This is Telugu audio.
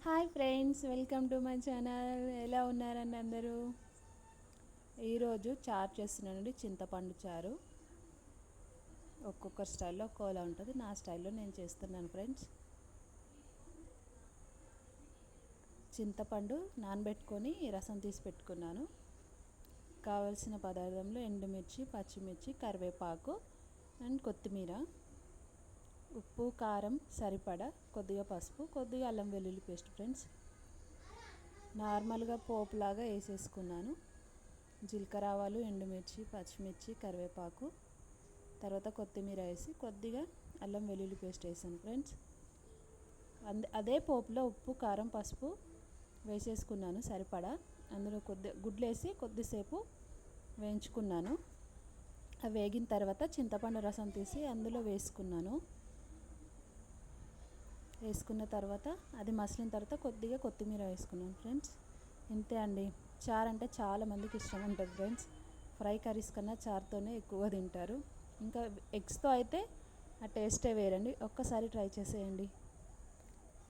Hi friends, welcome to my channel. ఎలా ఉన్నారండి అందరూ? ఈరోజు చారు చేస్తున్నానండి, చింతపండు చారు. ఒక్కొక్క స్టైల్లో ఒక్కోలా ఉంటుంది. నా స్టైల్లో నేను చేస్తున్నాను ఫ్రెండ్స్. చింతపండు నానబెట్టుకొని రసం తీసి పెట్టుకున్నాను. కావలసిన పదార్థంలో ఎండుమిర్చి, పచ్చిమిర్చి, కరివేపాకు అండ్ కొత్తిమీర, ఉప్పు, కారం సరిపడా, కొద్దిగా పసుపు, కొద్దిగా అల్లం వెల్లుల్లి పేస్ట్ ఫ్రెండ్స్. నార్మల్గా పోపులాగా వేసేసుకున్నాను. జీలకర్ర, ఆవాలు, ఎండుమిర్చి, పచ్చిమిర్చి, కరివేపాకు, తర్వాత కొత్తిమీర వేసి కొద్దిగా అల్లం వెల్లుల్లి పేస్ట్ వేసాను ఫ్రెండ్స్. అదే పోపులో ఉప్పు, కారం, పసుపు వేసేసుకున్నాను సరిపడా. అందులో గుడ్లు వేసి కొద్దిసేపు వేయించుకున్నాను. అవి వేగిన తర్వాత చింతపండు రసం తీసి అందులో వేసుకున్న తర్వాత అది మసిలిన తర్వాత కొద్దిగా కొత్తిమీర వేసుకున్నాను ఫ్రెండ్స్. ఇంతే అండి. చారు అంటే చాలామందికి ఇష్టం ఉంటుంది ఫ్రెండ్స్. ఫ్రై కర్రీస్ కన్నా చారుతోనే ఎక్కువ తింటారు. ఇంకా ఎగ్స్తో అయితే ఆ టేస్టే వేరండి. ఒక్కసారి ట్రై చేసేయండి.